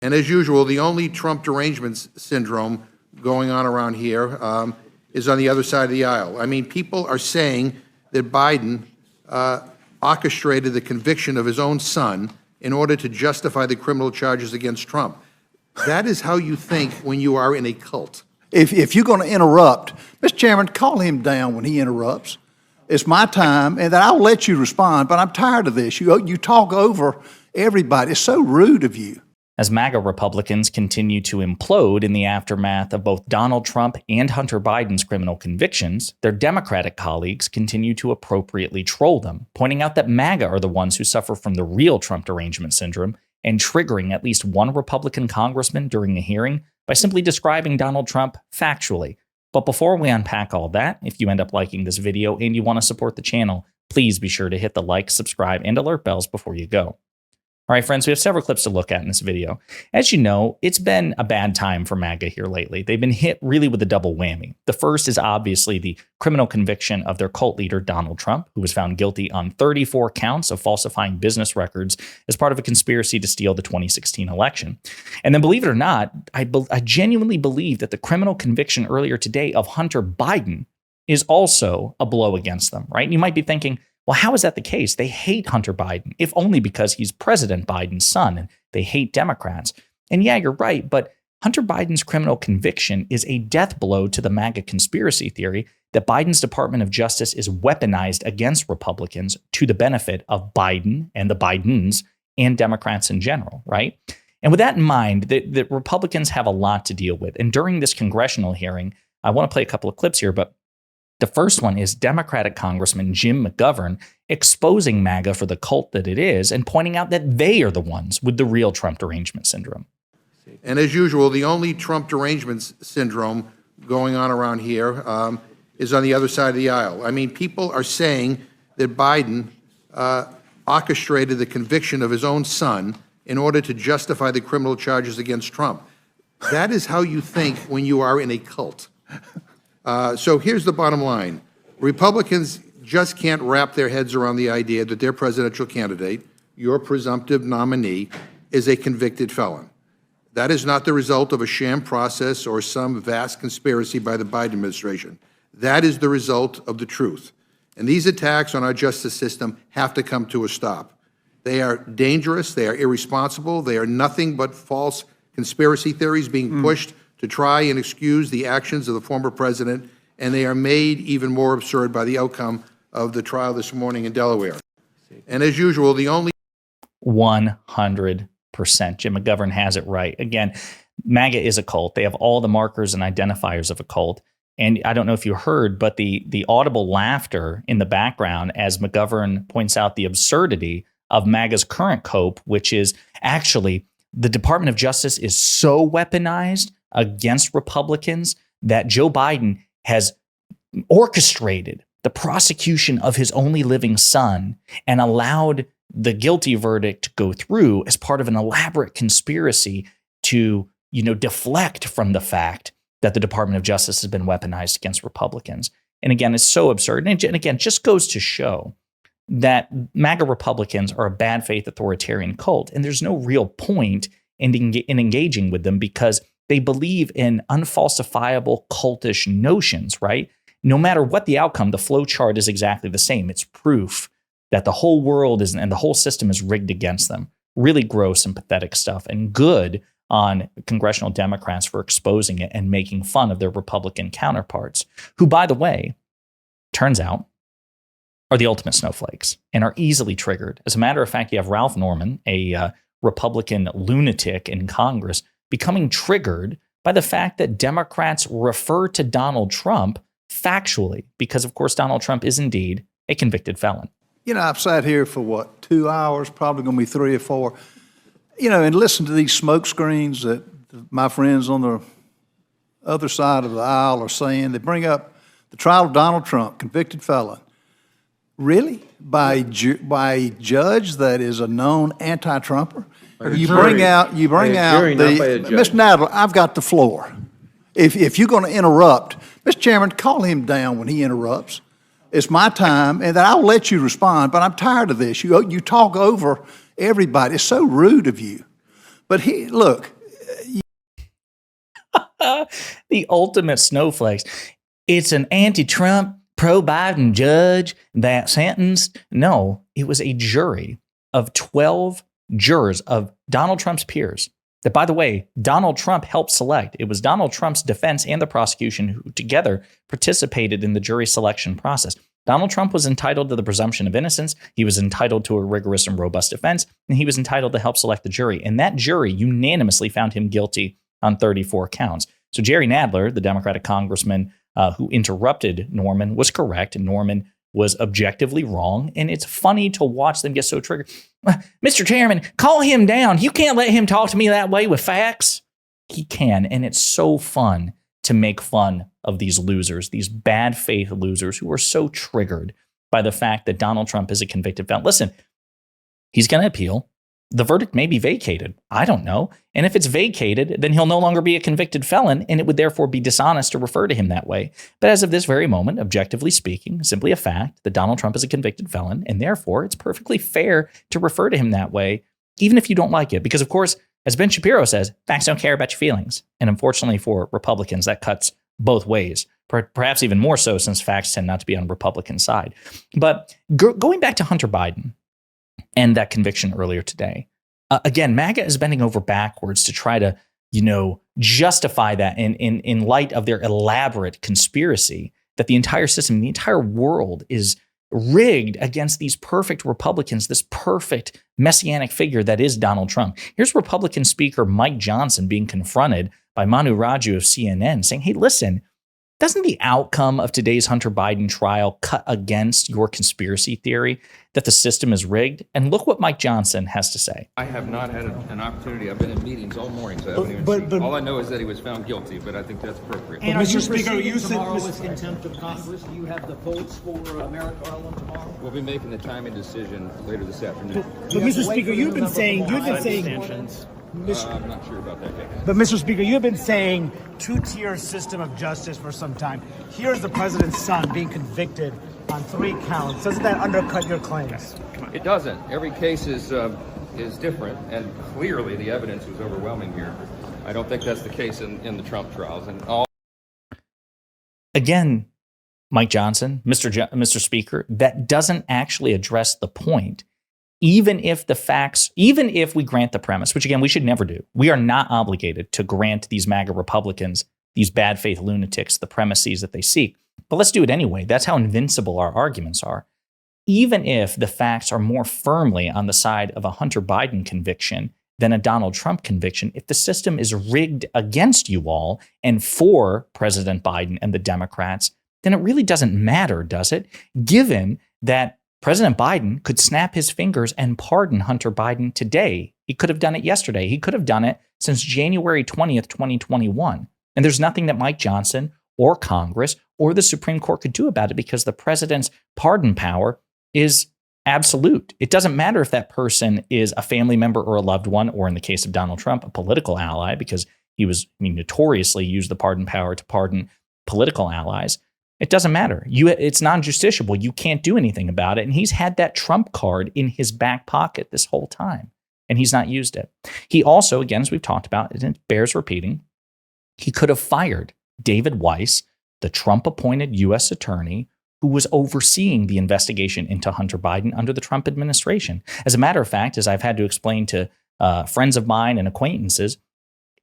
And as usual, the only Trump derangement syndrome going on around here is on the other side of the aisle. I mean, people are saying that Biden orchestrated the conviction of his own son in order to justify the criminal charges against Trump. That is how you think when you are in a cult. If you're going to interrupt, Mr. Chairman, call him down when he interrupts. It's my time, and then I'll let you respond, but I'm tired of this. You talk over everybody. It's so rude of you. As MAGA Republicans continue to implode in the aftermath of both Donald Trump and Hunter Biden's criminal convictions, their Democratic colleagues continue to appropriately troll them, pointing out that MAGA are the ones who suffer from the real Trump derangement syndrome and triggering at least one Republican congressman during a hearing by simply describing Donald Trump factually. But before we unpack all that, if you end up liking this video and you want to support the channel, please be sure to hit the like, subscribe, and alert bells before you go. All right, friends, we have several clips to look at in this video. As you know, it's been a bad time for MAGA here lately. They've been hit really with a double whammy. The first is obviously the criminal conviction of their cult leader, Donald Trump, who was found guilty on 34 counts of falsifying business records as part of a conspiracy to steal the 2016 election. And then, believe it or not, I genuinely believe that the criminal conviction earlier today of Hunter Biden is also a blow against them, right? And you might be thinking, well, how is that the case? They hate Hunter Biden, if only because he's President Biden's son, and they hate Democrats. And yeah, you're right, but Hunter Biden's criminal conviction is a death blow to the MAGA conspiracy theory that Biden's Department of Justice is weaponized against Republicans to the benefit of Biden and the Bidens and Democrats in general, right? And with that in mind, the Republicans have a lot to deal with. And during this congressional hearing, I want to play a couple of clips here, but the first one is Democratic Congressman Jim McGovern exposing MAGA for the cult that it is and pointing out that they are the ones with the real Trump derangement syndrome. And as usual, the only Trump derangement syndrome going on around here is on the other side of the aisle. I mean, people are saying that Biden orchestrated the conviction of his own son in order to justify the criminal charges against Trump. That is how you think when you are in a cult. So here's the bottom line. Republicans just can't wrap their heads around the idea that their presidential candidate, your presumptive nominee, is a convicted felon. That is not the result of a sham process or some vast conspiracy by the Biden administration. That is the result of the truth. And these attacks on our justice system have to come to a stop. They are dangerous, they are irresponsible, they are nothing but false conspiracy theories being pushed to try and excuse the actions of the former president, and they are made even more absurd by the outcome of the trial this morning in Delaware. And as usual, the only 100%. Jim McGovern has it right. Again, MAGA is a cult. They have all the markers and identifiers of a cult. And I don't know if you heard, but the audible laughter in the background as McGovern points out the absurdity of MAGA's current cope, which is actually the Department of Justice is so weaponized against Republicans that Joe Biden has orchestrated the prosecution of his only living son and allowed the guilty verdict to go through as part of an elaborate conspiracy to, deflect from the fact that the Department of Justice has been weaponized against Republicans. And again, it's so absurd. And again, just goes to show that MAGA Republicans are a bad faith authoritarian cult. And there's no real point in engaging with them because they believe in unfalsifiable cultish notions, right? No matter what the outcome, the flow chart is exactly the same. It's proof that the whole world is and the whole system is rigged against them. Really gross and pathetic stuff, and good on congressional Democrats for exposing it and making fun of their Republican counterparts, who, by the way, turns out are the ultimate snowflakes and are easily triggered. As a matter of fact, you have Ralph Norman, a Republican lunatic in Congress, becoming triggered by the fact that Democrats refer to Donald Trump factually, because, of course, Donald Trump is indeed a convicted felon. I've sat here for 2 hours, probably going to be 3 or 4, and listen to these smoke screens that my friends on the other side of the aisle are saying. They bring up the trial of Donald Trump, convicted felon. Really? By a judge that is a known anti-Trumper? You bring out Mr. Nadler, I've got the floor. If you're going to interrupt, Mr. Chairman, call him down when he interrupts. It's my time, and then I'll let you respond, but I'm tired of this. You talk over everybody. It's so rude of you. But look, The ultimate snowflakes. It's an anti-Trump, pro-Biden judge that sentenced. No, it was a jury of 12 jurors of Donald Trump's peers that, by the way, Donald Trump helped select. It was Donald Trump's defense and the prosecution who together participated in the jury selection process. Donald Trump was entitled to the presumption of innocence. He was entitled to a rigorous and robust defense, and he was entitled to help select the jury. And that jury unanimously found him guilty on 34 counts. So Jerry Nadler, the Democratic congressman who interrupted Norman, was correct. Norman was objectively wrong. And it's funny to watch them get so triggered. Mr. Chairman, call him down. You can't let him talk to me that way with facts. He can. And it's so fun to make fun of these losers, these bad faith losers who are so triggered by the fact that Donald Trump is a convicted felon. Listen, he's going to appeal. The verdict may be vacated. I don't know. And if it's vacated, then he'll no longer be a convicted felon, and it would therefore be dishonest to refer to him that way. But as of this very moment, objectively speaking, simply a fact that Donald Trump is a convicted felon, and therefore it's perfectly fair to refer to him that way, even if you don't like it. Because, of course, as Ben Shapiro says, facts don't care about your feelings. And unfortunately for Republicans, that cuts both ways, perhaps even more so since facts tend not to be on the Republican side. But going back to Hunter Biden, and that conviction earlier today. Again, MAGA is bending over backwards to try to, justify that in light of their elaborate conspiracy that the entire system, the entire world is rigged against these perfect Republicans, this perfect messianic figure that is Donald Trump. Here's Republican Speaker Mike Johnson being confronted by Manu Raju of CNN saying, hey, listen, doesn't the outcome of today's Hunter Biden trial cut against your conspiracy theory that the system is rigged? And look what Mike Johnson has to say. I have not had an opportunity. I've been in meetings all morning, so I haven't even seen. All I know is that he was found guilty, but I think that's appropriate. And Mr. Speaker, you said tomorrow with contempt of Congress. Do you have the votes for Merrick Garland tomorrow? We'll be making the timing decision later this afternoon. But Mr. Speaker, you've been saying. I'm not sure about that case. But Mr. Speaker, you've been saying two-tier system of justice for some time. Here's the president's son being convicted on 3 counts. Doesn't that undercut your claims? It doesn't. Every case is different, and clearly the evidence was overwhelming here. I don't think that's the case in the Trump trials. And all. Again, Mike Johnson, Mr. Speaker, that doesn't actually address the point. Even if we grant the premise, which again, we should never do, we are not obligated to grant these MAGA Republicans, these bad faith lunatics, the premises that they seek. But let's do it anyway. That's how invincible our arguments are. Even if the facts are more firmly on the side of a Hunter Biden conviction than a Donald Trump conviction, if the system is rigged against you all and for President Biden and the Democrats, then it really doesn't matter, does it? Given that President Biden could snap his fingers and pardon Hunter Biden today. He could have done it yesterday. He could have done it since January 20th, 2021. And there's nothing that Mike Johnson or Congress or the Supreme Court could do about it because the president's pardon power is absolute. It doesn't matter if that person is a family member or a loved one, or in the case of Donald Trump, a political ally, because he notoriously used the pardon power to pardon political allies. It doesn't matter. It's non-justiciable. You can't do anything about it. And he's had that Trump card in his back pocket this whole time, and he's not used it. He also, again, as we've talked about, and it bears repeating, he could have fired David Weiss, the Trump-appointed U.S. attorney who was overseeing the investigation into Hunter Biden under the Trump administration. As a matter of fact, as I've had to explain to friends of mine and acquaintances,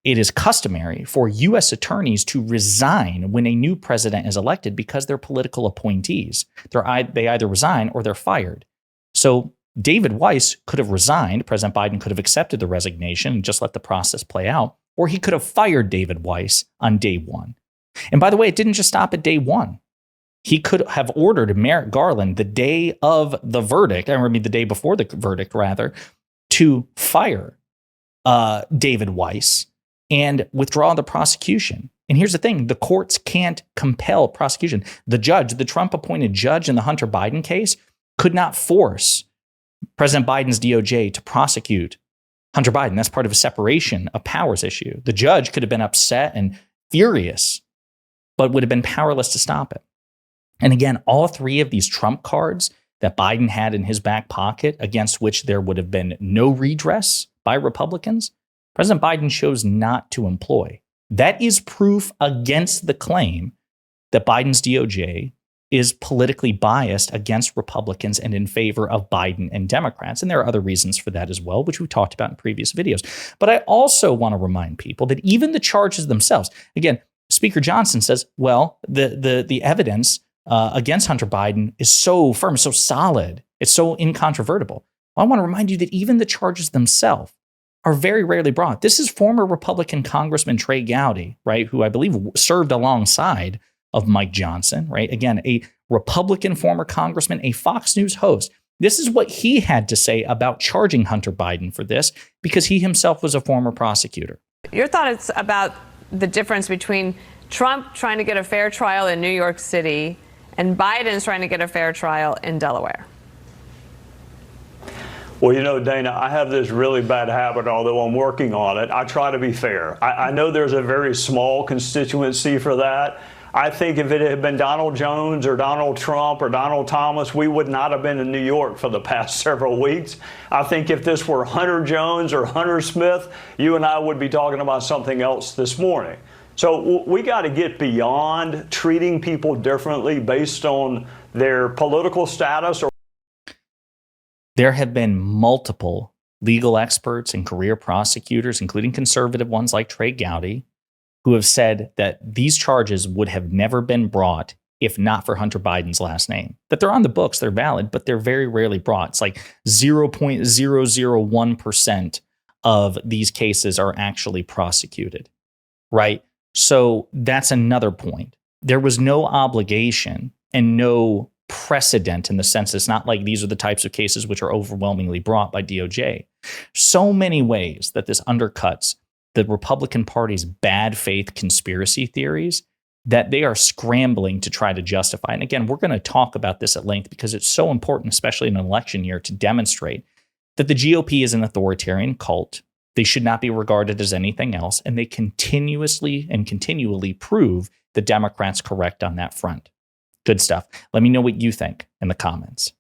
it is customary for U.S. attorneys to resign when a new president is elected because they're political appointees. They either resign or they're fired. So David Weiss could have resigned. President Biden could have accepted the resignation and just let the process play out, or he could have fired David Weiss on day one. And by the way, it didn't just stop at day one. He could have ordered Merrick Garland the day of the verdict, the day before the verdict, rather, to fire David Weiss and withdraw the prosecution. And here's the thing, the courts can't compel prosecution. The Trump-appointed judge in the Hunter Biden case could not force President Biden's DOJ to prosecute Hunter Biden. That's part of a separation of powers issue. The judge could have been upset and furious, but would have been powerless to stop it. And again, all 3 of these Trump cards that Biden had in his back pocket, against which there would have been no redress by Republicans, President Biden chose not to employ. That is proof against the claim that Biden's DOJ is politically biased against Republicans and in favor of Biden and Democrats. And there are other reasons for that as well, which we talked about in previous videos. But I also want to remind people that even the charges themselves, again, Speaker Johnson says, well, the evidence against Hunter Biden is so firm, so solid, it's so incontrovertible. Well, I want to remind you that even the charges themselves are very rarely brought. This is former Republican Congressman Trey Gowdy, right, who I believe served alongside of Mike Johnson, right? Again, a Republican former congressman, a Fox News host. This is what he had to say about charging Hunter Biden for this, because he himself was a former prosecutor. Your thoughts about the difference between Trump trying to get a fair trial in New York City and Biden's trying to get a fair trial in Delaware? Well, you know, Dana, I have this really bad habit, although I'm working on it. I try to be fair. I know there's a very small constituency for that. I think if it had been Donald Jones or Donald Trump or Donald Thomas, we would not have been in New York for the past several weeks. I think if this were Hunter Jones or Hunter Smith, you and I would be talking about something else this morning. So we got to get beyond treating people differently based on their political status. There have been multiple legal experts and career prosecutors, including conservative ones like Trey Gowdy, who have said that these charges would have never been brought if not for Hunter Biden's last name. That they're on the books, they're valid, but they're very rarely brought. It's like 0.001% of these cases are actually prosecuted, right? So that's another point. There was no obligation and no precedent in the sense it's not like these are the types of cases which are overwhelmingly brought by DOJ. So many ways that this undercuts the Republican Party's bad faith conspiracy theories that they are scrambling to try to justify. And again, we're going to talk about this at length because it's so important, especially in an election year, to demonstrate that the GOP is an authoritarian cult. They should not be regarded as anything else. And they continuously and continually prove the Democrats correct on that front. Good stuff. Let me know what you think in the comments.